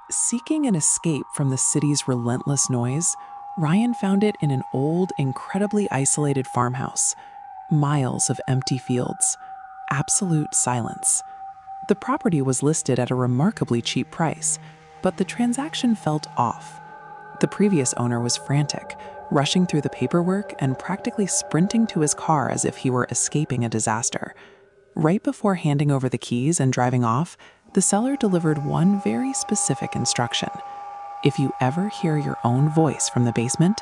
Seeking an escape from the city's relentless noise, Ryan found it in an old, incredibly isolated farmhouse. Miles of empty fields. Absolute silence. The property was listed at a remarkably cheap price, but the transaction felt off. The previous owner was frantic, rushing through the paperwork and practically sprinting to his car as if he were escaping a disaster. Right before handing over the keys and driving off, the seller delivered one very specific instruction. If you ever hear your own voice from the basement,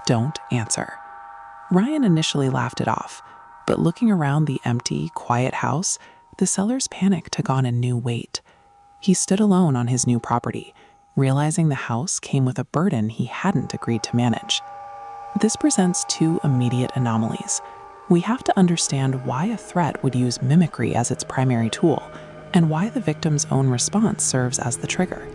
don't answer. Ryan initially laughed it off, but looking around the empty, quiet house, the seller's panic took on a new weight. He stood alone on his new property, realizing the house came with a burden he hadn't agreed to manage. This presents two immediate anomalies. We have to understand why a threat would use mimicry as its primary tool, and why the victim's own response serves as the trigger.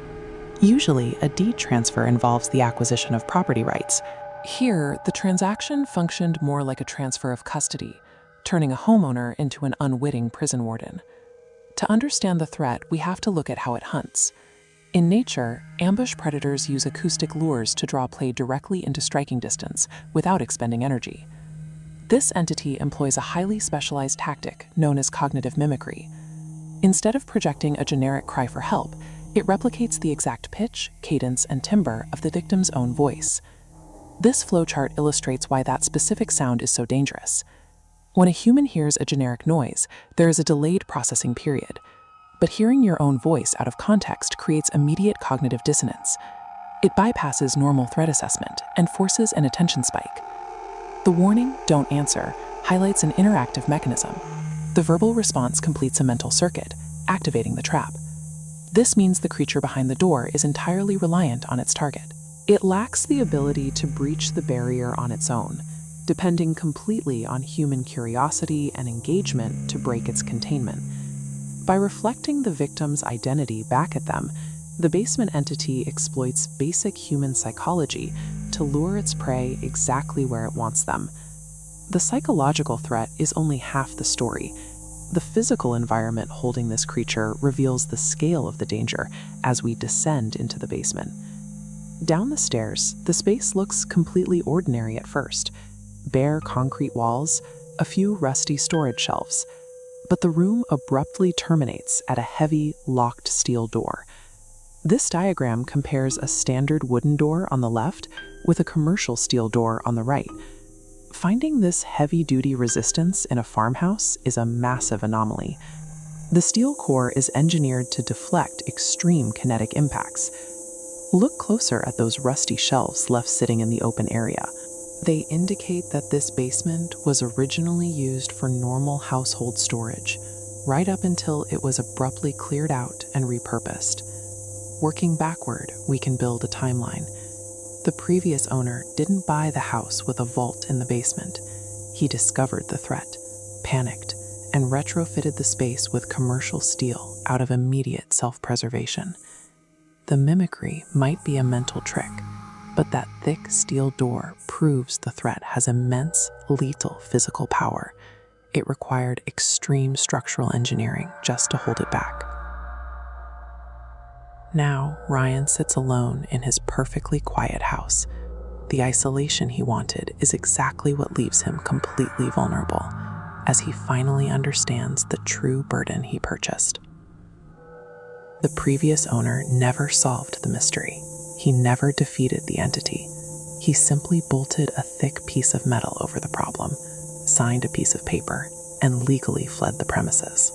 Usually, a deed transfer involves the acquisition of property rights. Here, the transaction functioned more like a transfer of custody, turning a homeowner into an unwitting prison warden. To understand the threat, we have to look at how it hunts. In nature, ambush predators use acoustic lures to draw prey directly into striking distance without expending energy. This entity employs a highly specialized tactic known as cognitive mimicry. Instead of projecting a generic cry for help, it replicates the exact pitch, cadence, and timbre of the victim's own voice. This flowchart illustrates why that specific sound is so dangerous. When a human hears a generic noise, there is a delayed processing period. But hearing your own voice out of context creates immediate cognitive dissonance. It bypasses normal threat assessment and forces an attention spike. The warning, "Don't answer," highlights an interactive mechanism. The verbal response completes a mental circuit, activating the trap. This means the creature behind the door is entirely reliant on its target. It lacks the ability to breach the barrier on its own, depending completely on human curiosity and engagement to break its containment. By reflecting the victim's identity back at them, the basement entity exploits basic human psychology to lure its prey exactly where it wants them. The psychological threat is only half the story. The physical environment holding this creature reveals the scale of the danger as we descend into the basement. Down the stairs, the space looks completely ordinary at first. Bare concrete walls, a few rusty storage shelves. But the room abruptly terminates at a heavy, locked steel door. This diagram compares a standard wooden door on the left with a commercial steel door on the right. Finding this heavy-duty resistance in a farmhouse is a massive anomaly. The steel core is engineered to deflect extreme kinetic impacts. Look closer at those rusty shelves left sitting in the open area. They indicate that this basement was originally used for normal household storage, right up until it was abruptly cleared out and repurposed. Working backward, we can build a timeline. The previous owner didn't buy the house with a vault in the basement. He discovered the threat, panicked, and retrofitted the space with commercial steel out of immediate self-preservation. The mimicry might be a mental trick, but that thick steel door proves the threat has immense, lethal physical power. It required extreme structural engineering just to hold it back. Now, Ryan sits alone in his perfectly quiet house. The isolation he wanted is exactly what leaves him completely vulnerable, as he finally understands the true burden he purchased. The previous owner never solved the mystery. He never defeated the entity. He simply bolted a thick piece of metal over the problem, signed a piece of paper, and legally fled the premises.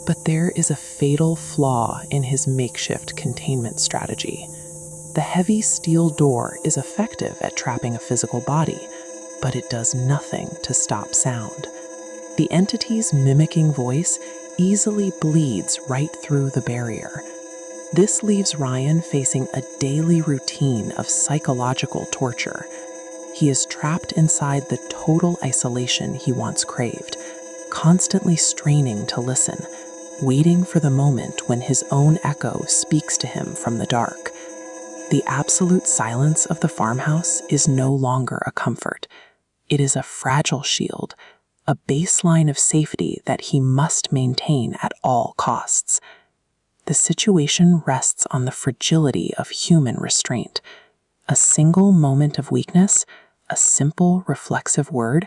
But there is a fatal flaw in his makeshift containment strategy. The heavy steel door is effective at trapping a physical body, but it does nothing to stop sound. The entity's mimicking voice easily bleeds right through the barrier. This leaves Ryan facing a daily routine of psychological torture. He is trapped inside the total isolation he once craved, constantly straining to listen, waiting for the moment when his own echo speaks to him from the dark. The absolute silence of the farmhouse is no longer a comfort. It is a fragile shield, a baseline of safety that he must maintain at all costs. The situation rests on the fragility of human restraint. A single moment of weakness, a simple reflexive word,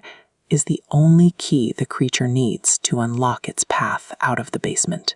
is the only key the creature needs to unlock its path out of the basement.